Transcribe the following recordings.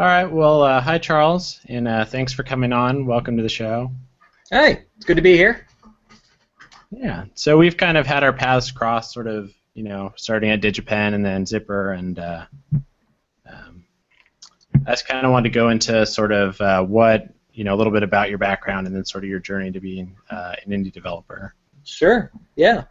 All right. Well, hi, Charles, and thanks for coming on. Welcome to the show. Hey, it's good to be here. Yeah. So we've kind of had our paths cross, sort of, starting at DigiPen and then Zipper, and um, I just kind of wanted to go into sort of a little bit about your background and then sort of your journey to being an indie developer. Sure. Yeah.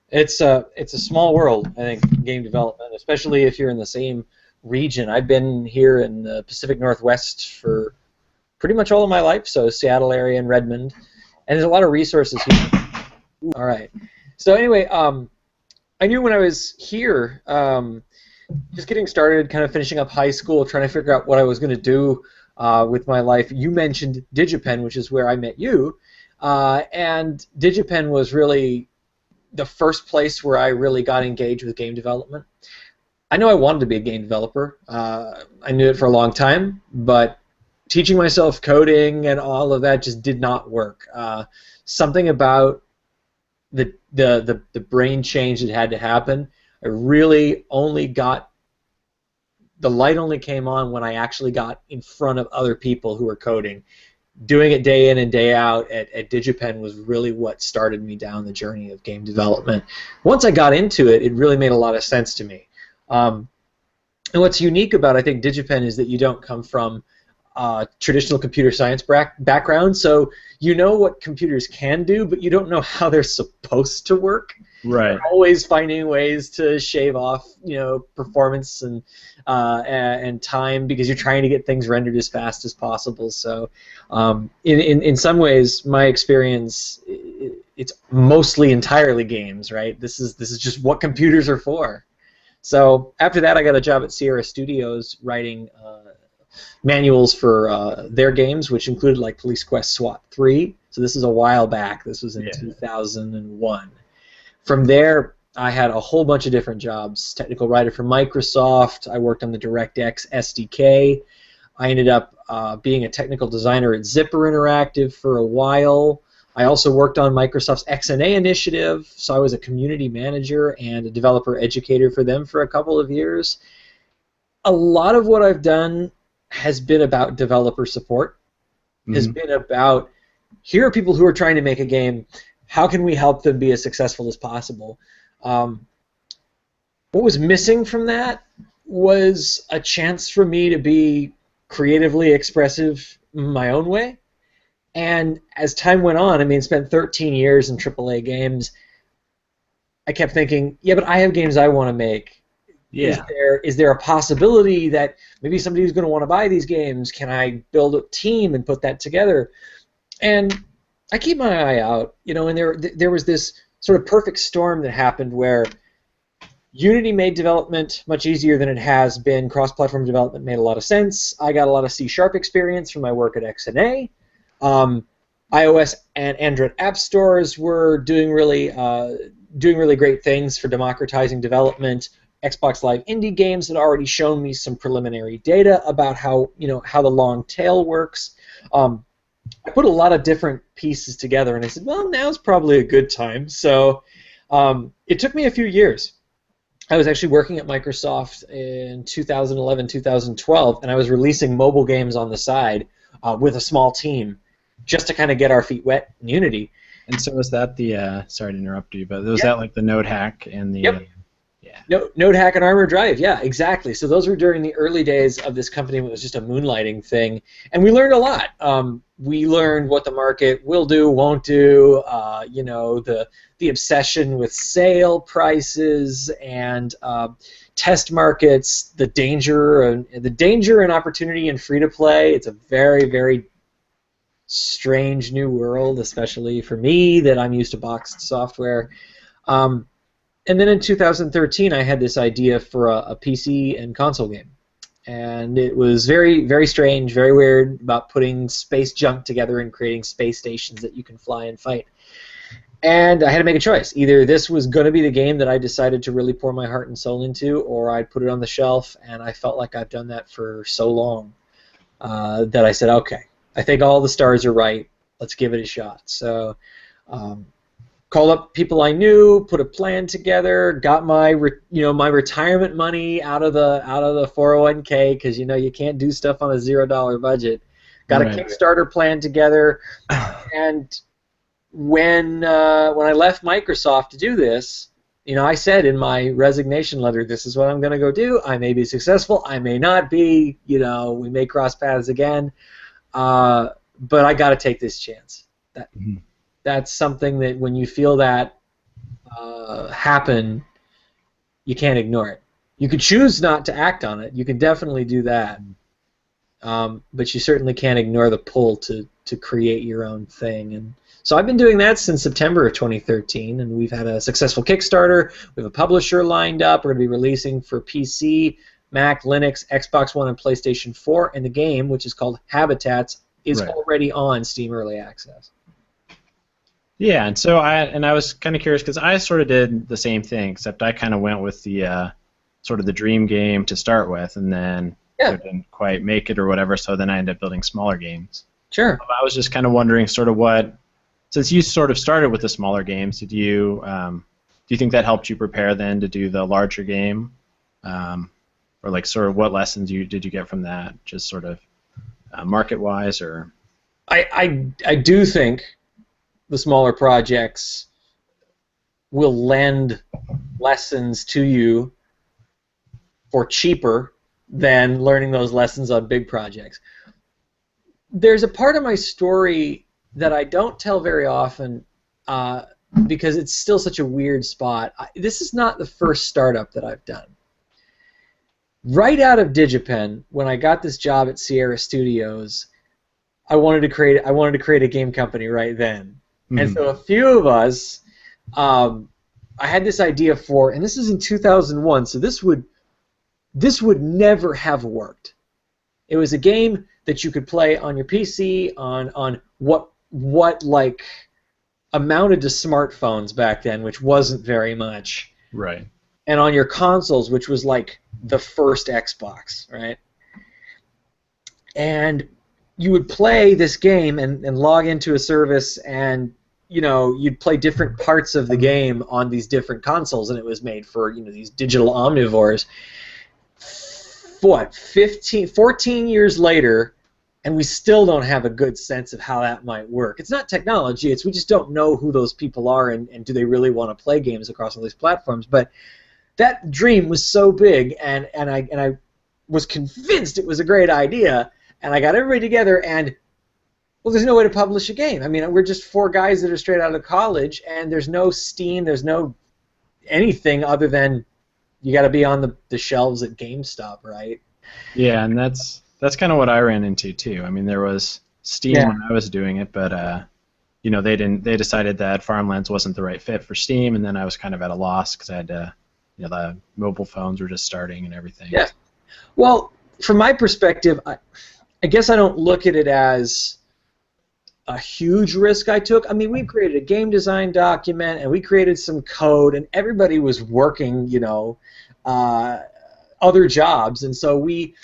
It's a small world, I think, game development, especially if you're in the same region. I've been here in the Pacific Northwest for pretty much all of my life, so Seattle area and Redmond, and there's a lot of resources here. All right. So anyway, I knew when I was here, just getting started, kind of finishing up high school, trying to figure out what I was going to do with my life. You mentioned DigiPen, which is where I met you, and DigiPen was really the first place where I really got engaged with game development. I know I wanted to be a game developer. I knew it for a long time, but teaching myself coding and all of that just did not work. Something about the brain change that had to happen. I really only got the light only came on when I actually got in front of other people who were coding. Doing it day in and day out at DigiPen was really what started me down the journey of game development. Once I got into it, it really made a lot of sense to me. And what's unique about, I think, DigiPen is that you don't come from traditional computer science background, so you know what computers can do, but you don't know how they're supposed to work. Right. You're always finding ways to shave off, performance and time because you're trying to get things rendered as fast as possible. So, in some ways, my experience, it's mostly entirely games. Right. This is just what computers are for. So after that, I got a job at Sierra Studios writing manuals for their games, which included like Police Quest SWAT 3. So this is a while back. This was in 2001. From there, I had a whole bunch of different jobs. Technical writer for Microsoft. I worked on the DirectX SDK. I ended up being a technical designer at Zipper Interactive for a while. I also worked on Microsoft's XNA initiative, so I was a community manager and a developer educator for them for a couple of years. A lot of what I've done has been about developer support, has been about, here are people who are trying to make a game, how can we help them be as successful as possible? What was missing from that was a chance for me to be creatively expressive my own way. And as time went on, I mean, spent 13 years in AAA games, I kept thinking, yeah, but I have games I want to make. Yeah. Is there a possibility that maybe somebody who's going to want to buy these games, can I build a team and put that together? And I keep my eye out, and there was this sort of perfect storm that happened where Unity made development much easier than it has been. Cross-platform development made a lot of sense. I got a lot of C# experience from my work at XNA. iOS and Android app stores were doing really great things for democratizing development. Xbox Live Indie Games had already shown me some preliminary data about how the long tail works. I put a lot of different pieces together, and I said, well, now's probably a good time. So it took me a few years. I was actually working at Microsoft in 2011, 2012, and I was releasing mobile games on the side with a small team just to kind of get our feet wet in Unity. And so was that the, sorry to interrupt you, but was that like the Node hack and the... Yep. Node hack and Armor Drive, yeah, exactly. So those were during the early days of this company. It was just a moonlighting thing, and we learned a lot. We learned what the market will do, won't do. The obsession with sale prices and test markets, the danger and opportunity in free to play. It's a very, very strange new world, especially for me that I'm used to boxed software. And then in 2013, I had this idea for a PC and console game. And it was very, very strange, very weird about putting space junk together and creating space stations that you can fly and fight. And I had to make a choice. Either this was going to be the game that I decided to really pour my heart and soul into, or I'd put it on the shelf, and I felt like I've done that for so long that I said, okay, I think all the stars are right. Let's give it a shot. So called up people I knew, put a plan together, got my my retirement money out of the 401k, because you can't do stuff on a $0 budget. Got a Kickstarter plan together, and when I left Microsoft to do this, I said in my resignation letter, this is what I'm going to go do. I may be successful, I may not be. We may cross paths again, but I got to take this chance. That's something that when you feel that happen, you can't ignore it. You could choose not to act on it. You can definitely do that, but you certainly can't ignore the pull to create your own thing. And so I've been doing that since September of 2013, and we've had a successful Kickstarter. We have a publisher lined up. We're going to be releasing for PC, Mac, Linux, Xbox One, and PlayStation 4, and the game, which is called Habitats, is already on Steam Early Access. Yeah, and so I was kind of curious because I sort of did the same thing, except I kind of went with the sort of the dream game to start with, and then didn't quite make it or whatever. So then I ended up building smaller games. Sure. I was just kind of wondering, sort of since you sort of started with the smaller games, do you think that helped you prepare then to do the larger game, or like sort of what lessons did you get from that, just sort of market-wise, or? I do think the smaller projects will lend lessons to you for cheaper than learning those lessons on big projects. There's a part of my story that I don't tell very often because it's still such a weird spot. This is not the first startup that I've done. Right out of DigiPen, when I got this job at Sierra Studios, I wanted to create a game company right then. And so a few of us, I had this idea for, and this is in 2001, so this would never have worked. It was a game that you could play on your PC on what like amounted to smartphones back then, which wasn't very much. Right. And on your consoles, which was like the first Xbox, right? And you would play this game and log into a service, and you'd play different parts of the game on these different consoles, and it was made for these digital omnivores. 14 years later, and we still don't have a good sense of how that might work. It's not technology; we just don't know who those people are, and do they really want to play games across all these platforms. But that dream was so big, and I was convinced it was a great idea, and I got everybody together, and well, there's no way to publish a game. I mean, we're just four guys that are straight out of college, and there's no Steam, there's no anything other than you got to be on the shelves at GameStop, right? Yeah, and that's kind of what I ran into too. I mean, there was Steam when I was doing it, but they decided that Farmlands wasn't the right fit for Steam, and then I was kind of at a loss because I had to, the mobile phones were just starting and everything. Yeah. Well, from my perspective, I guess I don't look at it as a huge risk I took. I mean, we created a game design document, and we created some code, and everybody was working, other jobs, and so we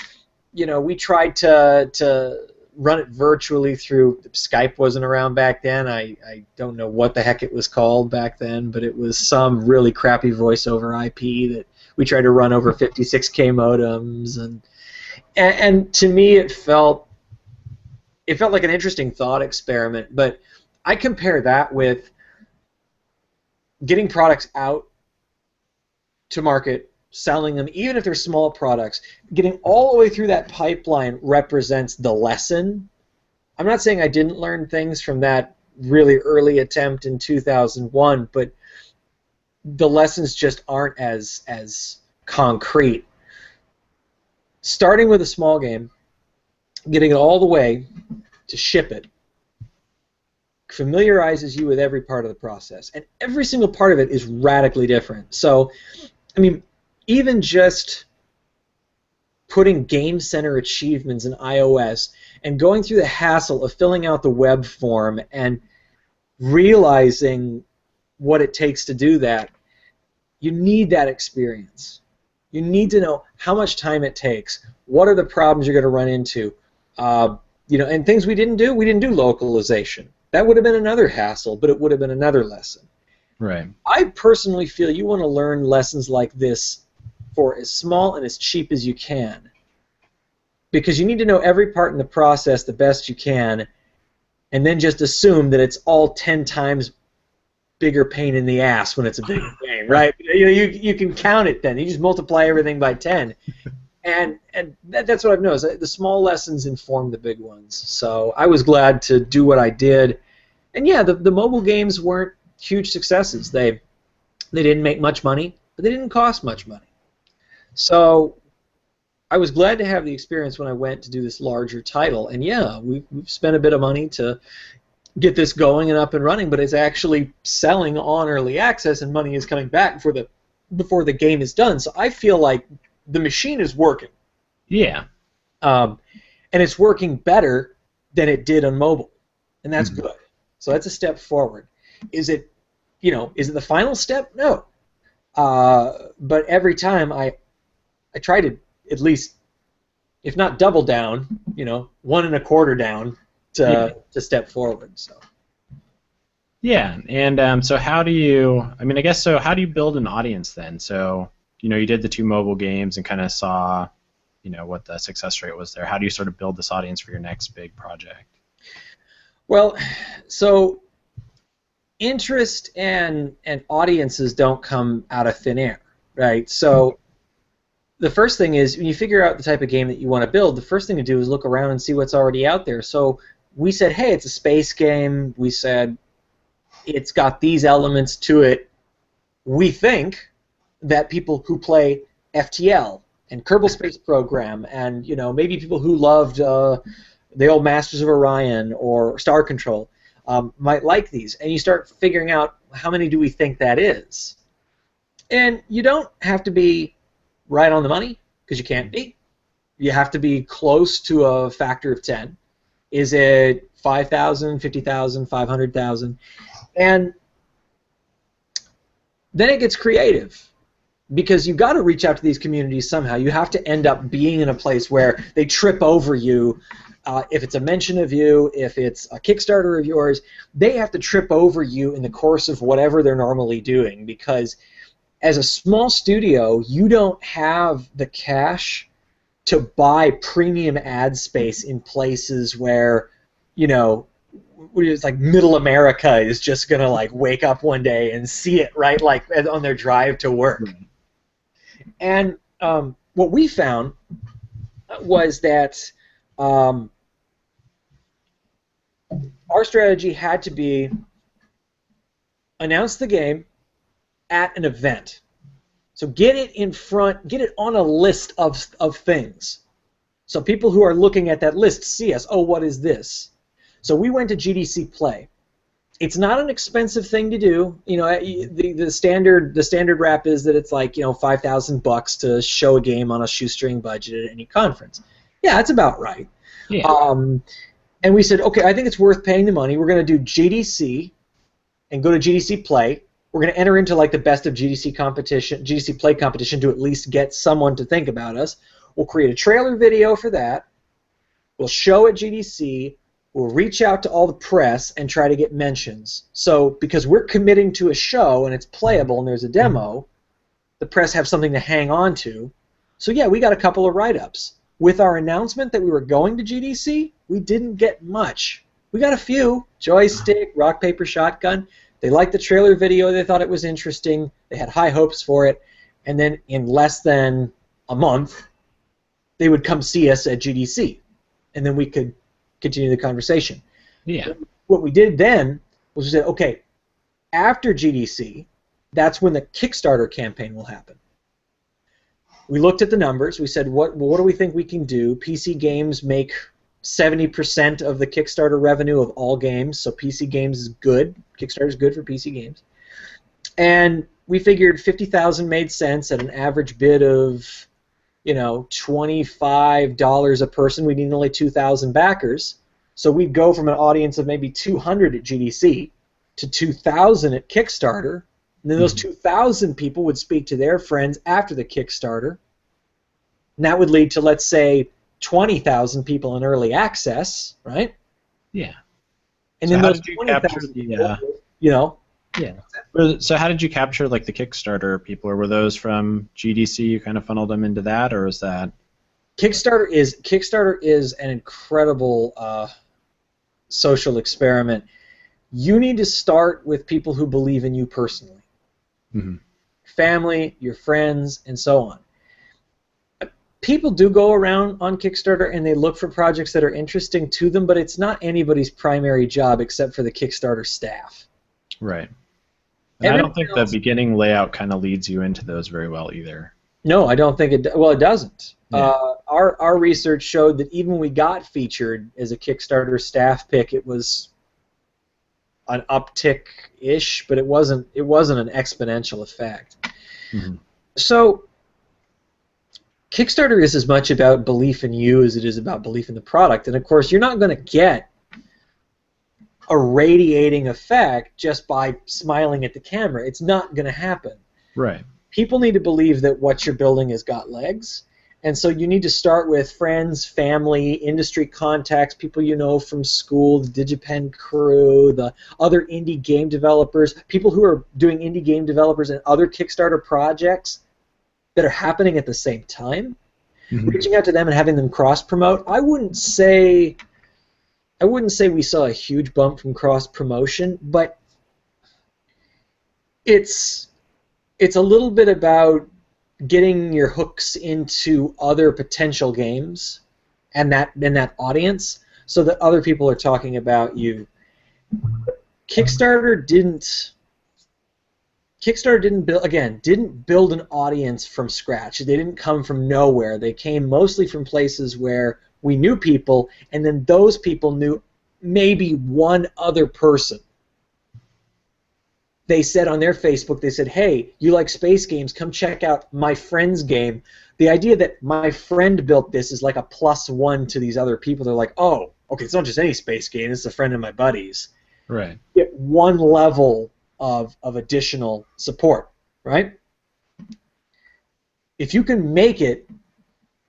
tried to run it virtually through. Skype wasn't around back then. I don't know what the heck it was called back then, but it was some really crappy voice over IP that we tried to run over 56K modems, and to me it felt like an interesting thought experiment. But I compare that with getting products out to market, selling them, even if they're small products. Getting all the way through that pipeline represents the lesson. I'm not saying I didn't learn things from that really early attempt in 2001, but the lessons just aren't as concrete. Starting with a small game, getting it all the way to ship it, familiarizes you with every part of the process, and every single part of it is radically different. So, I mean, even just putting Game Center achievements in iOS and going through the hassle of filling out the web form and realizing what it takes to do that, you need that experience. You need to know how much time it takes, what are the problems you're going to run into, and things we didn't do. We didn't do localization. That would have been another hassle, but it would have been another lesson. Right. I personally feel you want to learn lessons like this for as small and as cheap as you can, because you need to know every part in the process the best you can, and then just assume that it's all 10 times bigger pain in the ass when it's a bigger pain, right? You can count it then. You just multiply everything by 10. And that's what I've noticed. The small lessons inform the big ones. So I was glad to do what I did. And yeah, the mobile games weren't huge successes. They didn't make much money, but they didn't cost much money. So I was glad to have the experience when I went to do this larger title. And yeah, we've spent a bit of money to get this going and up and running, but it's actually selling on early access, and money is coming back before the game is done. So I feel like the machine is working. Yeah. And it's working better than it did on mobile, and that's good. So that's a step forward. Is it the final step? No. But every time I try to at least, if not double down, 1 1/4 down to step forward. So. Yeah, and so how do you? I mean, I guess so. How do you build an audience then? So you did the 2 mobile games and kind of saw, what the success rate was there. How do you sort of build this audience for your next big project? Well, so interest and audiences don't come out of thin air, right? So the first thing is, when you figure out the type of game that you want to build, the first thing to do is look around and see what's already out there. So we said, hey, it's a space game. We said it's got these elements to it. We think that people who play FTL and Kerbal Space Program and maybe people who loved the old Masters of Orion or Star Control might like these. And you start figuring out, how many do we think that is? And you don't have to be right on the money, because you can't be. You have to be close to a factor of 10. Is it 5,000, 50,000, 500,000? And then it gets creative, because you've got to reach out to these communities somehow. You have to end up being in a place where they trip over you. If it's a mention of you, if it's a Kickstarter of yours, they have to trip over you in the course of whatever they're normally doing, because as a small studio, you don't have the cash to buy premium ad space in places where, it's like Middle America is just going to wake up one day and see it, right, on their drive to work. And what we found was that our strategy had to be announce the game at an event. So get it in front, get it on a list of things. So people who are looking at that list see us, oh, what is this? So we went to GDC Play. It's not an expensive thing to do. The standard wrap is that it's like $5,000 to show a game on a shoestring budget at any conference. Yeah, that's about right. Yeah. And we said, okay, I think it's worth paying the money. We're going to do GDC and go to GDC Play. We're going to enter into the best of GDC Play competition to at least get someone to think about us. We'll create a trailer video for that. We'll show at GDC. We'll reach out to all the press and try to get mentions. So because we're committing to a show and it's playable and there's a demo, the press have something to hang on to. So yeah, we got a couple of write-ups. With our announcement that we were going to GDC, we didn't get much. We got a few. Joystick, Rock, Paper, Shotgun. They liked the trailer video. They thought it was interesting. They had high hopes for it. And then in less than a month, they would come see us at GDC. And then we could continue the conversation. Yeah. What we did then was we said, okay, after GDC, that's when the Kickstarter campaign will happen. We looked at the numbers. We said, what do we think we can do? PC games make 70% of the Kickstarter revenue of all games, so PC games is good. Kickstarter is good for PC games. And we figured 50,000 made sense at an average bid of, $25 a person. We need only 2,000 backers. So we'd go from an audience of maybe 200 at GDC to 2,000 at Kickstarter. And then those 2,000 people would speak to their friends after the Kickstarter. And that would lead to, let's say, 20,000 people in early access, right? Yeah. And So then how those did you 20,000 capture people, Yeah. So how did you capture like the Kickstarter people, or were those from GDC? You kind of funneled them into that, or is that? Kickstarter is an incredible social experiment. You need to start with people who believe in you personally. Mm-hmm. Family, your friends, and so on. People do go around on Kickstarter and they look for projects that are interesting to them, but it's not anybody's primary job except for the Kickstarter staff. Right. And I don't think the beginning layout kind of leads you into those very well either. No, I don't think it. Well, it doesn't. Yeah. Our research showed that even when we got featured as a Kickstarter staff pick, it was an uptick-ish, but it wasn't an exponential effect. Mm-hmm. So Kickstarter is as much about belief in you as it is about belief in the product. And of course, you're not going to get a radiating effect just by smiling at the camera. It's not going to happen. Right. People need to believe that what you're building has got legs. And so you need to start with friends, family, industry contacts, people you know from school, the DigiPen crew, the other indie game developers, people who are doing indie game developers and other Kickstarter projects that are happening at the same time. Mm-hmm. Reaching out to them and having them cross-promote. I wouldn't say we saw a huge bump from cross-promotion, but it's a little bit about getting your hooks into other potential games and that audience so that other people are talking about you. Kickstarter didn't build an audience from scratch. They didn't come from nowhere. They came mostly from places where we knew people, and then those people knew maybe one other person. They said on their Facebook, they said, hey, you like space games, come check out my friend's game. The idea that my friend built this is like a +1 to these other people. They're like, oh, okay, it's not just any space game, it's a friend of my buddy's. Right. Get one level of additional support, right? If you can make it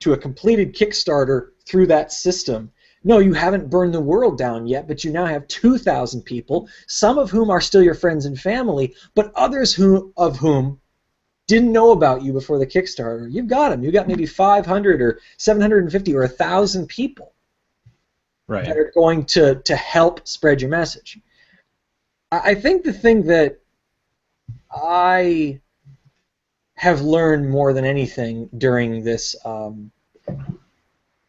to a completed Kickstarter through that system, no, you haven't burned the world down yet, but you now have 2,000 people, some of whom are still your friends and family, but others of whom didn't know about you before the Kickstarter. You've got them. You've got maybe 500 or 750 or 1,000 people that are going to help spread your message. I think the thing that I have learned more than anything during this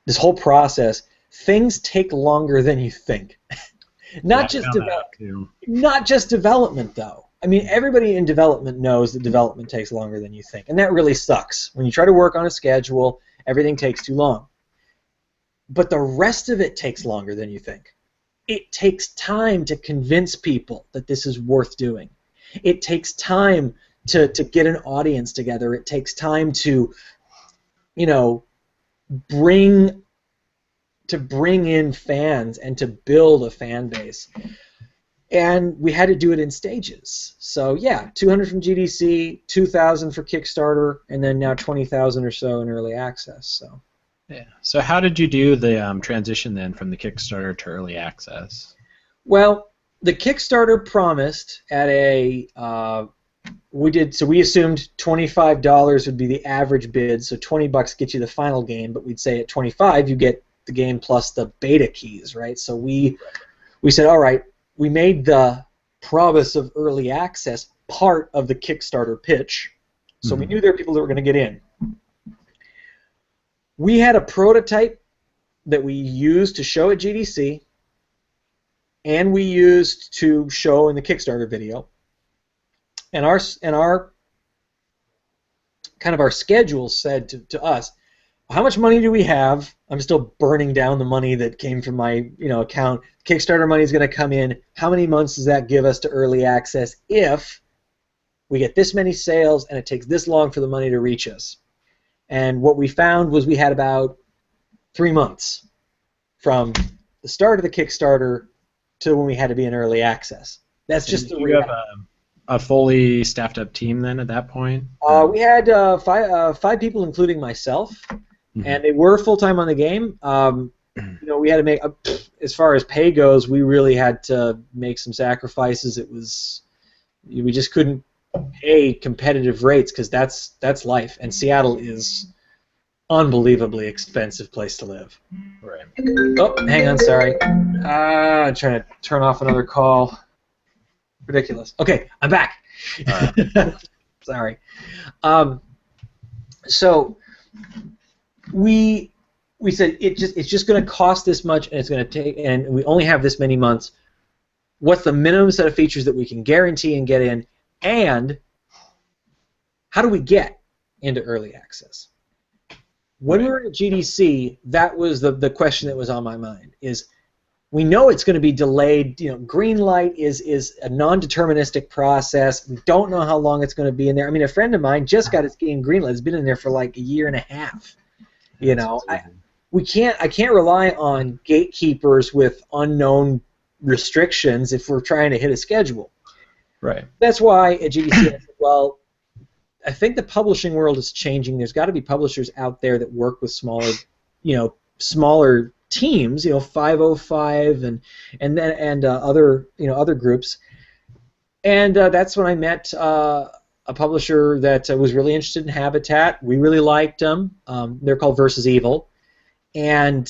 this whole process, things take longer than you think. Not just development, though. I mean, everybody in development knows that development takes longer than you think, and that really sucks. When you try to work on a schedule, everything takes too long. But the rest of it takes longer than you think. It takes time to convince people that this is worth doing. It takes time to get an audience together. It takes time to, bring in fans and to build a fan base. And we had to do it in stages. So yeah, 200 from GDC, 2,000 for Kickstarter, and then now 20,000 or so in early access. So. Yeah. So how did you do the transition then from the Kickstarter to early access? Well, the Kickstarter promised at we assumed $25 would be the average bid, so $20 gets you the final game, but we'd say at $25 you get the game plus the beta keys, right? So we said, all right, we made the promise of early access part of the Kickstarter pitch, so we knew there were people that were going to get in. We had a prototype that we used to show at GDC, and we used to show in the Kickstarter video. And our kind of our schedule said to us, how much money do we have? I'm still burning down the money that came from my account. Kickstarter money is going to come in. How many months does that give us to early access if we get this many sales and it takes this long for the money to reach us? And what we found was we had about 3 months from the start of the Kickstarter to when we had to be in early access. That's just the reality. You have a fully staffed up team then at that point? We had five people, including myself, and they were full time on the game. We had to make, as far as pay goes, we really had to make some sacrifices. It was We just couldn't pay competitive rates because that's life, and Seattle is unbelievably expensive place to live. Right. Oh, hang on, sorry. I'm trying to turn off another call. Ridiculous. Okay, I'm back. All right. Sorry. So we said it's just going to cost this much, and it's going to take, and we only have this many months. What's the minimum set of features that we can guarantee and get in, and how do we get into early access? When we were at GDC, that was the question that was on my mind. Is we know it's going to be delayed. You know, green light is a non-deterministic process. We don't know how long it's going to be in there. I mean, a friend of mine just got his game green light. It's been in there for like a year and a half. You know, I can't rely on gatekeepers with unknown restrictions if we're trying to hit a schedule. Right. That's why at GDC I said, well, I think the publishing world is changing. There's got to be publishers out there that work with smaller teams, 505 and other groups. And that's when I met a publisher that was really interested in Habitat. We really liked them. They're called Versus Evil, and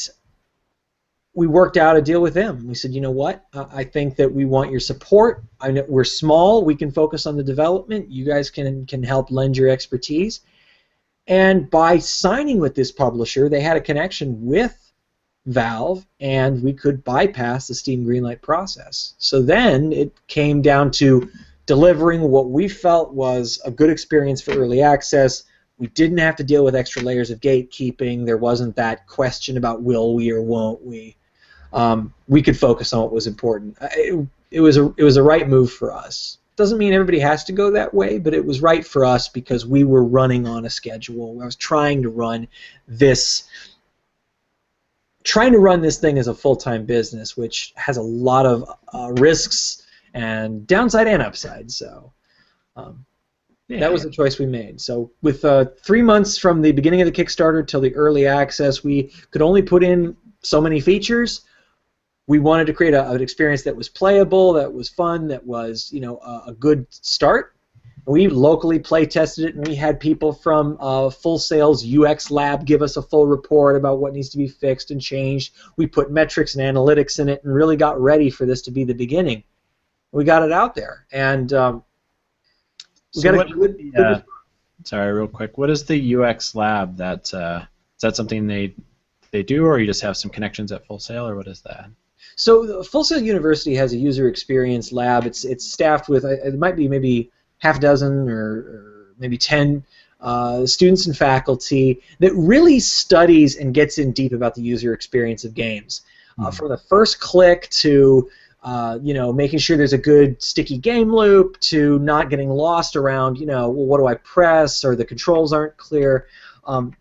we worked out a deal with them. We said, you know what? I think that we want your support. I know we're small. We can focus on the development. You guys can help lend your expertise. And by signing with this publisher, they had a connection with Valve, and we could bypass the Steam Greenlight process. So then it came down to delivering what we felt was a good experience for early access. We didn't have to deal with extra layers of gatekeeping. There wasn't that question about will we or won't we. We could focus on what was important. It was a right move for us. Doesn't mean everybody has to go that way, but it was right for us because we were running on a schedule. I was trying to run this thing as a full-time business, which has a lot of risks and downside and upside. So that was the choice we made. So with 3 months from the beginning of the Kickstarter till the early access, we could only put in so many features. We wanted to create an experience that was playable, that was fun, that was a good start. We locally play tested it, and we had people from Full Sail's UX lab give us a full report about what needs to be fixed and changed. We put metrics and analytics in it and really got ready for this to be the beginning. We got it out there, and we got a good sorry, real quick. What is the UX lab? Is that something they do, or you just have some connections at Full Sail, or what is that? So Full Sail University has a user experience lab. It's staffed with it might be maybe half a dozen or maybe 10 students and faculty that really studies and gets in deep about the user experience of games. From the first click to making sure there's a good sticky game loop to not getting lost around well, what do I press, or the controls aren't clear.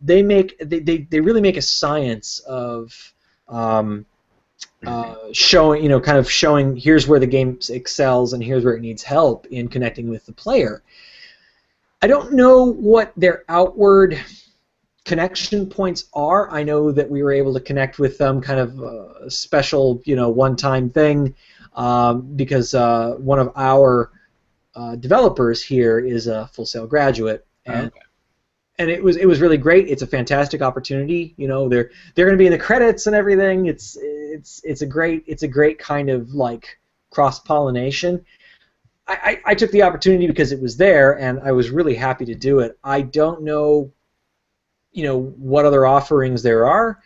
They really make a science of showing here's where the game excels and here's where it needs help in connecting with the player. I don't know what their outward connection points are. I know that we were able to connect with them kind of a special one-time thing because one of our developers here is a Full Sail graduate, and it was really great. It's a fantastic opportunity. They're going to be in the credits and everything. It's a great kind of like cross-pollination. I took the opportunity because it was there, and I was really happy to do it. I don't know, what other offerings there are.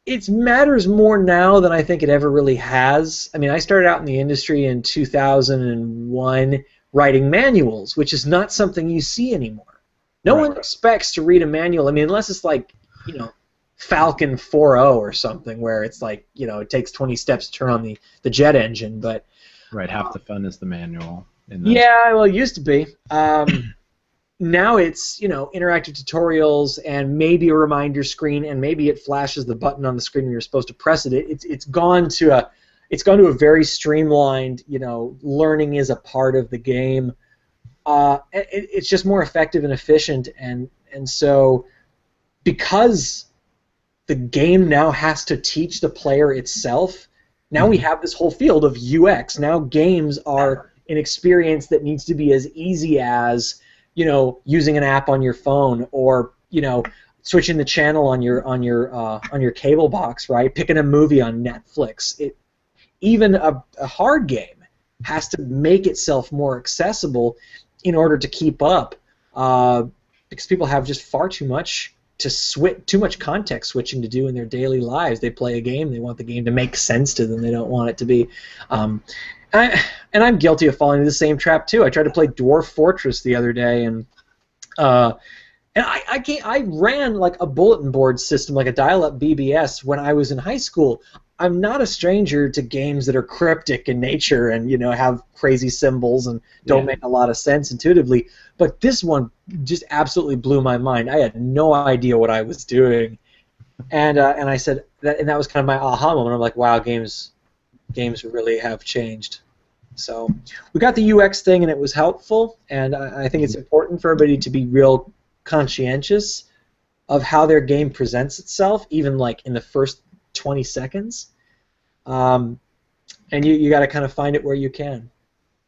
It matters more now than I think it ever really has. I mean, I started out in the industry in 2001 writing manuals, which is not something you see anymore. No one expects to read a manual. I mean, unless it's like, Falcon 4.0 or something, where it's like, it takes 20 steps to turn on the jet engine. But half the fun is the manual. Yeah, well, it used to be. Now it's interactive tutorials and maybe a reminder screen, and maybe it flashes the button on the screen when you're supposed to press it. It's gone to a very streamlined. Learning is a part of the game. It's just more effective and efficient, and so because the game now has to teach the player itself, Now we have this whole field of UX. Now games are an experience that needs to be as easy as, using an app on your phone, or, switching the channel on your cable box, right? Picking a movie on Netflix. Even a hard game has to make itself more accessible in order to keep up, because people have just far too much too much context switching to do in their daily lives. They play a game, they want the game to make sense to them. They don't want it to be. And I'm guilty of falling into the same trap too. I tried to play Dwarf Fortress the other day, and I ran like a bulletin board system, like a dial-up BBS, when I was in high school. I'm not a stranger to games that are cryptic in nature and have crazy symbols and don't make a lot of sense intuitively. But this one just absolutely blew my mind. I had no idea what I was doing, and I said that was kind of my aha moment. I'm like, wow, games really have changed. So we got the UX thing, and it was helpful, and I think it's important for everybody to be real conscientious of how their game presents itself, even like in the first 20 seconds. And you got to kind of find it where you can.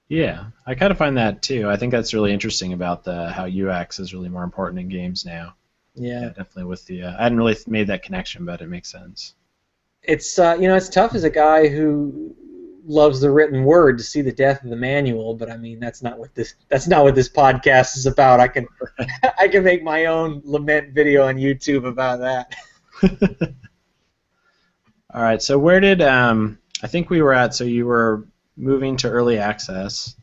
Yeah, I kind of find that too. I think that's really interesting about how UX is really more important in games now. Yeah, definitely with the. I hadn't really made that connection, but it makes sense. It's it's tough as a guy who loves the written word to see the death of the manual, but I mean that's not what this podcast is about. I can make my own lament video on YouTube about that. All right, so where did I think we were at? So you were moving to early access.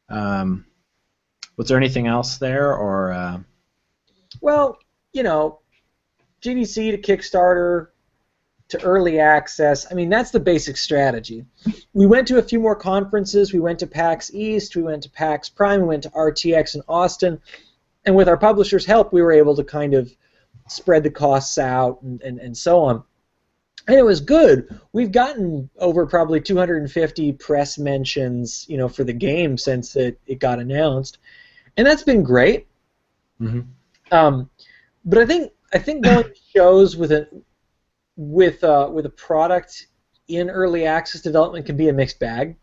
Was there anything else there, or? Well, GDC to Kickstarter to early access. I mean, that's the basic strategy. We went to a few more conferences. We went to PAX East. We went to PAX Prime. We went to RTX in Austin, and with our publisher's help, we were able to kind of spread the costs out and so on. And it was good. We've gotten over probably 250 press mentions, for the game since it got announced, and that's been great. Mm-hmm. But I think going to shows with a product in early access development can be a mixed bag.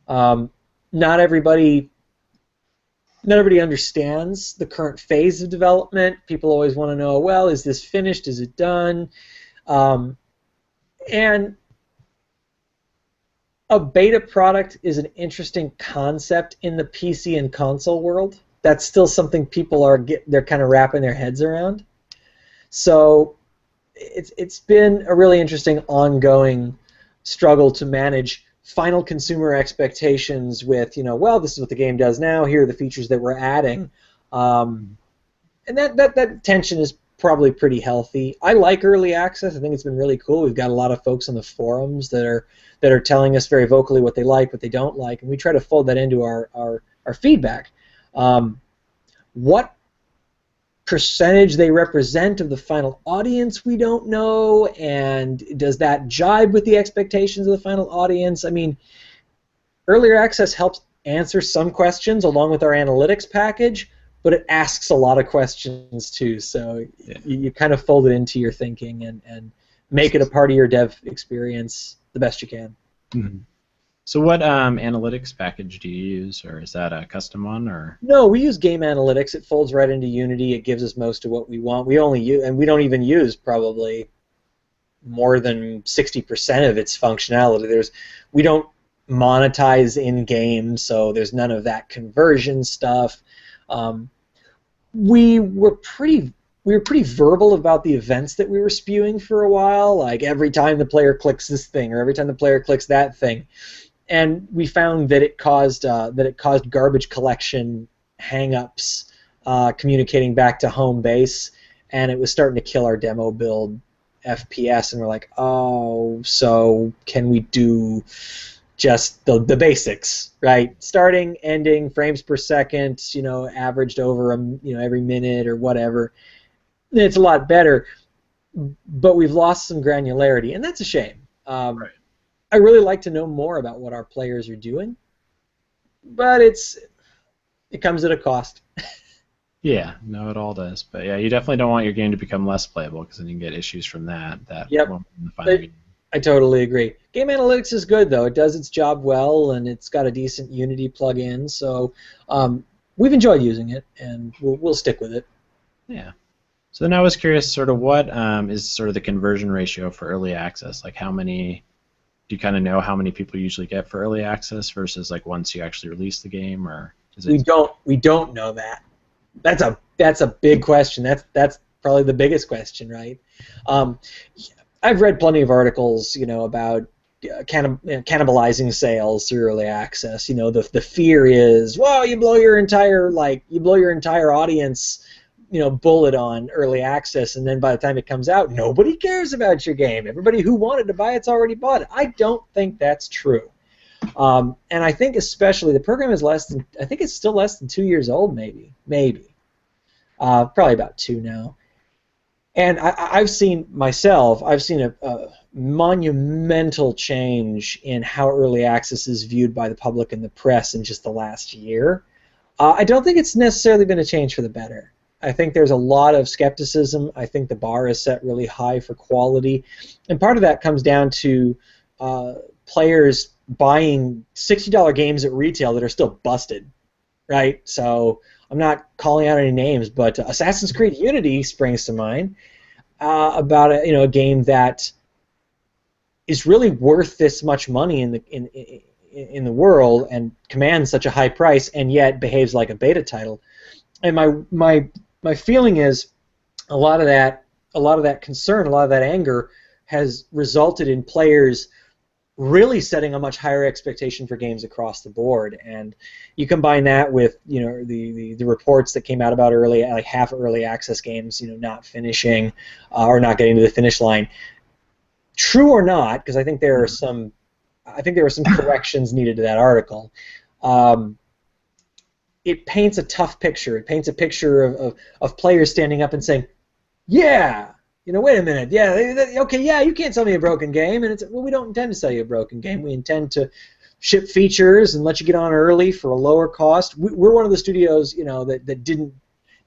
Not everybody understands the current phase of development. People always want to know, well, is this finished? Is it done? And a beta product is an interesting concept in the PC and console world. That's still something people they're kind of wrapping their heads around. So it's been a really interesting ongoing struggle to manage final consumer expectations with, well, this is what the game does now, here are the features that we're adding. And that tension is probably pretty healthy. I like early access. I think it's been really cool. We've got a lot of folks on the forums that are telling us very vocally what they like, what they don't like, and we try to fold that into our feedback. What percentage they represent of the final audience, we don't know, and does that jibe with the expectations of the final audience? I mean, earlier access helps answer some questions along with our analytics package, but it asks a lot of questions too, so you kind of fold it into your thinking and make it a part of your dev experience the best you can. Mm-hmm. So what analytics package do you use, or is that a custom one, or? No, we use game analytics. It folds right into Unity. It gives us most of what we want. We don't even use probably more than 60% of its functionality. We don't monetize in game, so there's none of that conversion stuff. We were pretty verbal about the events that we were spewing for a while, like every time the player clicks this thing or every time the player clicks that thing. And we found that it caused garbage collection hang-ups communicating back to home base, and it was starting to kill our demo build FPS. And we're like, oh, so can we do just the basics, right? Starting, ending, frames per second, averaged over every minute or whatever. It's a lot better, but we've lost some granularity, and that's a shame. Right. I really like to know more about what our players are doing, but it comes at a cost. Yeah, no, it all does. But yeah, you definitely don't want your game to become less playable, because then you can get issues from that. Yep. Won't be in the final game. I totally agree. Game analytics is good though. It does its job well, and it's got a decent Unity plugin. So we've enjoyed using it, and we'll stick with it. Yeah. So then I was curious, sort of what is sort of the conversion ratio for early access? Like how many, do you kind of know how many people usually get for early access versus like once you actually release the game, or is it? We don't know that. That's a big question. That's probably the biggest question, right? I've read plenty of articles, about cannibalizing sales through early access. The fear is, well, you blow your entire audience, bullet on early access, and then by the time it comes out, nobody cares about your game. Everybody who wanted to buy it's already bought it. I don't think that's true. And I think especially the program is I think it's still less than 2 years old, maybe. Probably about 2 now. And I've seen a monumental change in how early access is viewed by the public and the press in just the last year. I don't think it's necessarily been a change for the better. I think there's a lot of skepticism. I think the bar is set really high for quality. And part of that comes down to players buying $60 games at retail that are still busted, right? So I'm not calling out any names, but Assassin's Creed Unity springs to mind about a game that is really worth this much money in the world and commands such a high price, and yet behaves like a beta title. And my feeling is a lot of that concern, a lot of that anger has resulted in players really setting a much higher expectation for games across the board. And you combine that with the reports that came out about half early access games not finishing or not getting to the finish line. True or not, because I think there were some corrections needed to that article. It paints a tough picture. It paints a picture of players standing up and saying, "Yeah, wait a minute. Yeah, okay. Yeah, you can't sell me a broken game." And we don't intend to sell you a broken game. We intend to ship features and let you get on early for a lower cost. We're one of the studios, that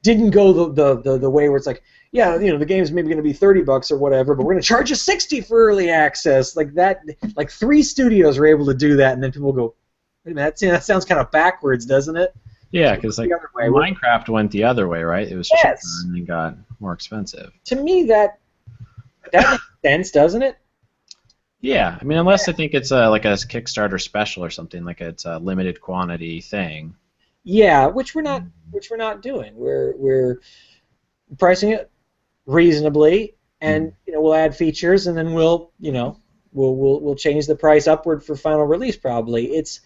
didn't go the way where it's like, yeah, the game's maybe going to be $30 or whatever, but we're going to charge you $60 for early access. Like that, like 3 studios were able to do that, and then people go, wait a minute, that sounds kind of backwards, doesn't it? Yeah, because like Minecraft went the other way, right? It was cheaper and then got more expensive. To me, that makes sense, doesn't it? Yeah, I mean, unless I think it's like a Kickstarter special or something, like it's a limited quantity thing. Yeah, which we're not doing. We're pricing it reasonably, and we'll add features, and then we'll change the price upward for final release. Probably it's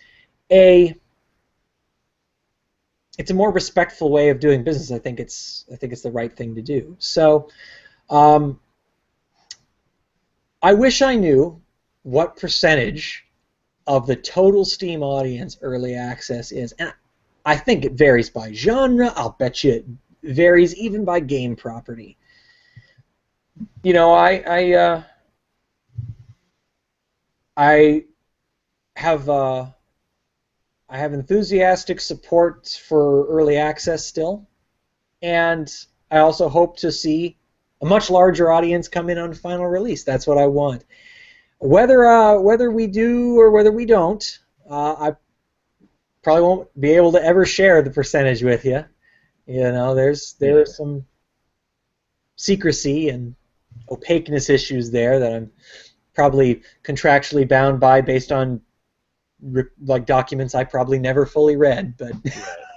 a more respectful way of doing business. I think it's the right thing to do. So, I wish I knew what percentage of the total Steam audience early access is, and I think it varies by genre. I'll bet you it varies even by game property. I have enthusiastic support for early access still, and I also hope to see a much larger audience come in on final release. That's what I want. Whether we do or whether we don't, I probably won't be able to ever share the percentage with you. There's some secrecy and opaqueness issues there that I'm probably contractually bound by based on documents I probably never fully read. But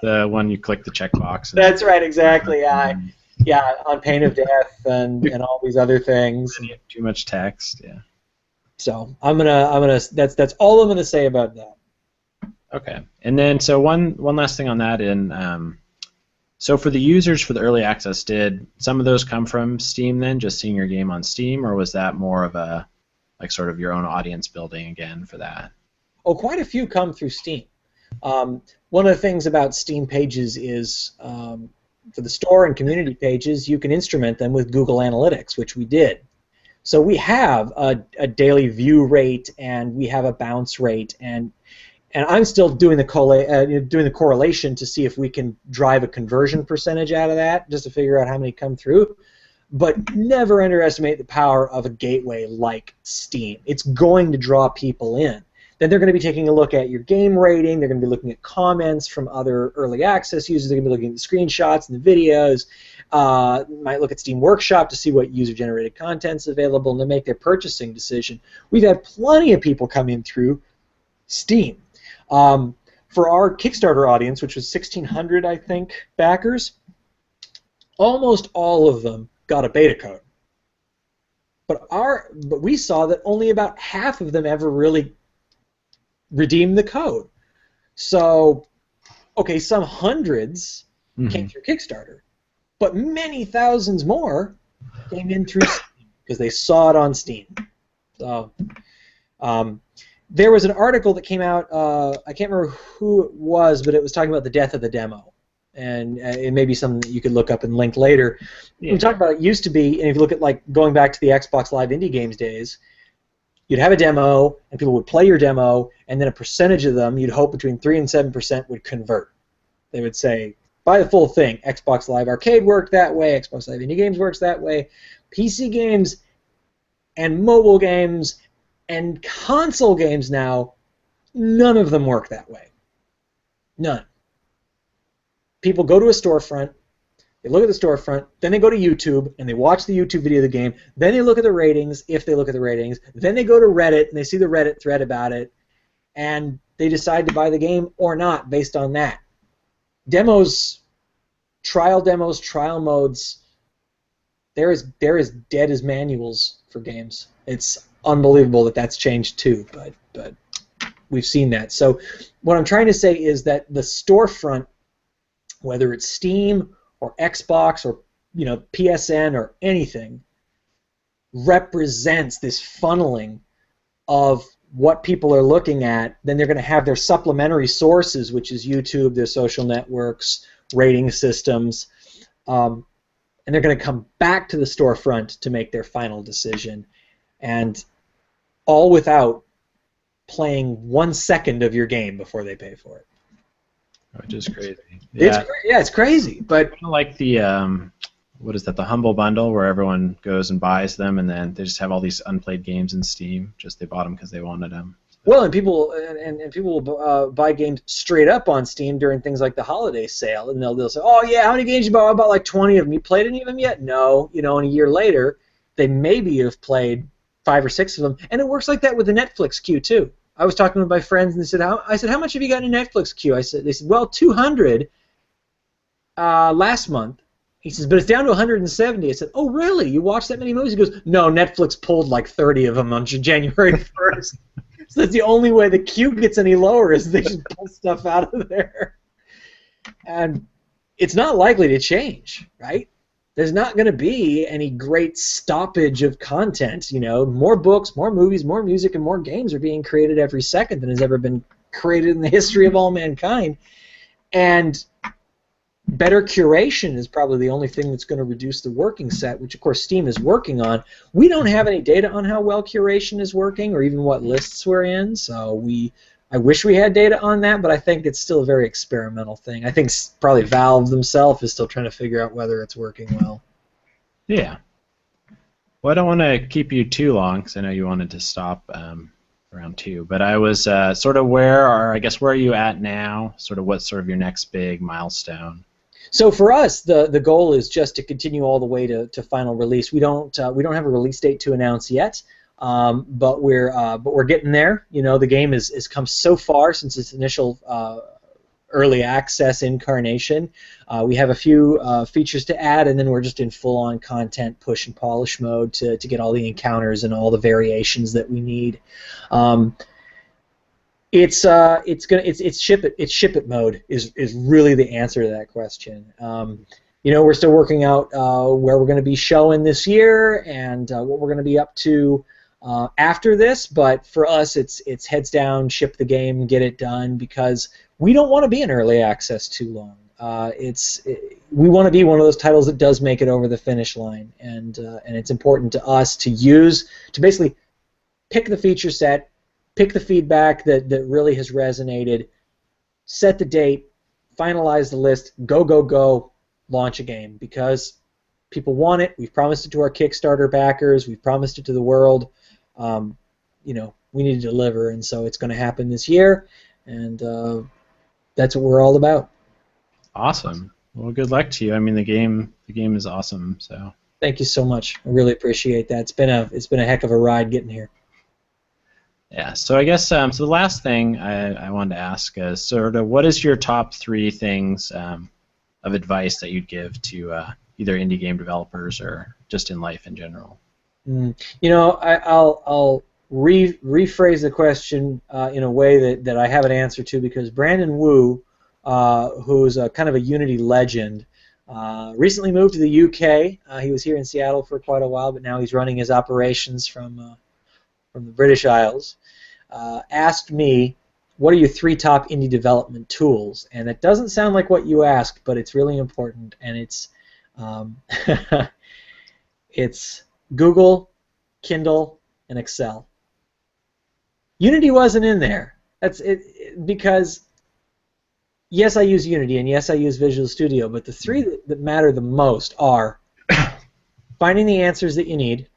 the one you click the checkbox. That's right, exactly. Yeah, on pain of death and all these other things. Too much text. Yeah. So that's all I'm gonna say about that. Okay, and then so one last thing on that. So for the users for the early access, did some of those come from Steam then, just seeing your game on Steam, or was that more of a sort of your own audience building again for that? Oh, quite a few come through Steam. One of the things about Steam pages is for the store and community pages, you can instrument them with Google Analytics, which we did. So we have a daily view rate, and we have a bounce rate, and I'm still doing the correlation to see if we can drive a conversion percentage out of that, just to figure out how many come through. But never underestimate the power of a gateway like Steam. It's going to draw people in. Then they're going to be taking a look at your game rating. They're going to be looking at comments from other early access users. They're going to be looking at the screenshots and the videos. Might look at Steam Workshop to see what user-generated content's available and to make their purchasing decision. We've had plenty of people come in through Steam. For our Kickstarter audience, which was 1,600, I think, backers, almost all of them got a beta code. But we saw that only about half of them ever really redeemed the code. So, okay, some hundreds came through Kickstarter, but many thousands more came in through Steam because they saw it on Steam. So, there was an article that came out, I can't remember who it was, but it was talking about the death of the demo. And it may be something that you could look up and link later. Yeah. We talked about it used to be, and if you look at like going back to the Xbox Live Indie Games days, you'd have a demo, and people would play your demo, and then a percentage of them, you'd hope between 3 and 7% would convert. They would say, buy the full thing. Xbox Live Arcade worked that way. Xbox Live Indie Games works that way. PC games and mobile games and console games now, none of them work that way. None. People go to a storefront, they look at the storefront, then they go to YouTube and they watch the YouTube video of the game, then they look at the ratings, if they look at the ratings, then they go to Reddit and they see the Reddit thread about it, and they decide to buy the game or not based on that. Demos, trial modes, they're as dead as manuals for games. It's unbelievable that that's changed too, but we've seen that. So what I'm trying to say is that the storefront, whether it's Steam or Xbox or PSN or anything, represents this funneling of what people are looking at. Then they're going to have their supplementary sources, which is YouTube, their social networks, rating systems, and they're going to come back to the storefront to make their final decision, and all without playing 1 second of your game before they pay for it. Which is crazy. Yeah, it's crazy. But kind of like the what is that? The Humble Bundle, where everyone goes and buys them, and then they just have all these unplayed games in Steam. Just they bought them because they wanted them. Well, and people will buy games straight up on Steam during things like the holiday sale, and they'll say, "Oh yeah, how many games you bought? I bought like 20 of them. You played any of them yet?" No. And a year later, they maybe have played 5 or 6 of them, and it works like that with the Netflix queue too. I was talking with my friends, and they said, "How much have you got in a Netflix queue?" They said, "Well, 200 last month." He says, "But it's down to 170." I said, "Oh, really? You watched that many movies?" He goes, "No, Netflix pulled like 30 of them on January 1st." So that's the only way the queue gets any lower is they just pull stuff out of there. And it's not likely to change, right? There's not going to be any great stoppage of content. More books, more movies, more music, and more games are being created every second than has ever been created in the history of all mankind. And better curation is probably the only thing that's going to reduce the working set, which of course Steam is working on. We don't have any data on how well curation is working or even what lists we're in, so I wish we had data on that, but I think it's still a very experimental thing. I think probably Valve themselves is still trying to figure out whether it's working well. Yeah. Well, I don't want to keep you too long because I know you wanted to stop around 2, but I was sort of where are you at now? Sort of what's sort of your next big milestone? So for us, the goal is just to continue all the way to final release. We don't have a release date to announce yet. But we're getting there. The game has come so far since its initial early access incarnation. We have a few features to add, and then we're just in full-on content push and polish mode to get all the encounters and all the variations that we need. It's ship it mode is really the answer to that question. We're still working out where we're going to be showing this year and what we're going to be up to after this, but for us it's heads down, ship the game, get it done, because we don't want to be in early access too long. We want to be one of those titles that does make it over the finish line, and it's important to us to basically pick the feature set, pick the feedback that really has resonated, set the date, finalize the list, go, launch a game, because People want it. We've promised it to our Kickstarter backers. We've promised it to the world. You know, we need to deliver, and so it's going to happen this year, and that's what we're all about. Awesome. Well, good luck to you. I mean, the game is awesome. So. Thank you so much. I really appreciate that. It's been a heck of a ride getting here. Yeah. So I guess so. The last thing I wanted to ask is sort of what is your top 3 things of advice that you'd give to either indie game developers or just in life in general? You know, I'll rephrase the question in a way that I have an answer to, because Brandon Wu, who's a kind of a Unity legend, recently moved to the UK. He was here in Seattle for quite a while, but now he's running his operations from the British Isles. Asked me, what are your 3 top indie development tools? And it doesn't sound like what you asked, but it's really important, and it's it's Google, Kindle, and Excel. Unity wasn't in there. That's it, because yes, I use Unity, and yes, I use Visual Studio, but the 3 that matter the most are finding the answers that you need,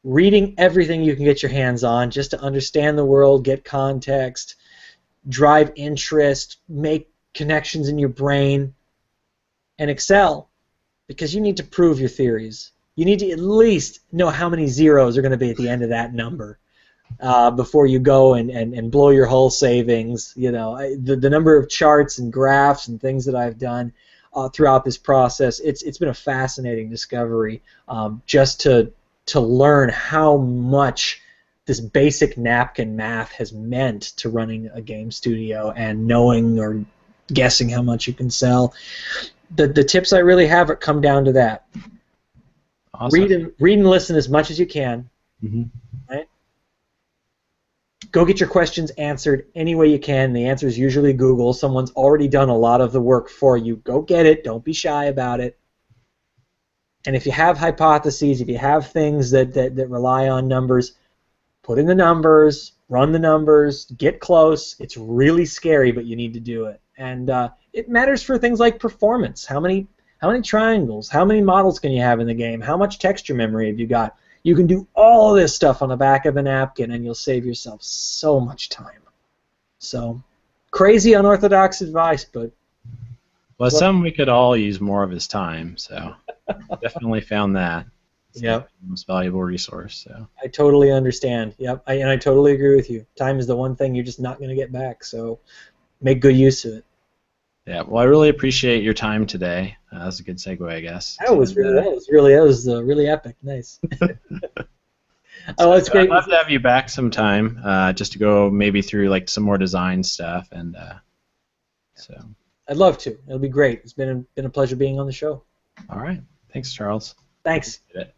reading everything you can get your hands on just to understand the world, get context, drive interest, make connections in your brain, and Excel, because you need to prove your theories. You need to at least know how many zeros are going to be at the end of that number before you go and blow your whole savings. You know, the number of charts and graphs and things that I've done throughout this process, it's been a fascinating discovery just to learn how much this basic napkin math has meant to running a game studio and knowing or guessing how much you can sell. The tips I really have come down to that. Awesome. Read and listen as much as you can. Mm-hmm. Right? Go get your questions answered any way you can. The answer is usually Google. Someone's already done a lot of the work for you. Go get it. Don't be shy about it. And if you have hypotheses, if you have things that rely on numbers, put in the numbers, run the numbers, get close. It's really scary, but you need to do it. And it matters for things like performance. How many triangles? How many models can you have in the game? How much texture memory have you got? You can do all of this stuff on the back of a napkin, and you'll save yourself so much time. So, crazy unorthodox advice, but... Well, some we could all use more of his time, so definitely found that. It's Yep. the most valuable resource. So. I totally understand. Yep, and I totally agree with you. Time is the one thing you're just not going to get back, so make good use of it. Yeah, well, I really appreciate your time today. That was a good segue, I guess. That was really epic. Nice. Oh, it's great. I'd love to have you back sometime, just to go maybe through like some more design stuff, and so. I'd love to. It'll be great. It's been a pleasure being on the show. All right. Thanks, Charles. Thanks. Appreciate it.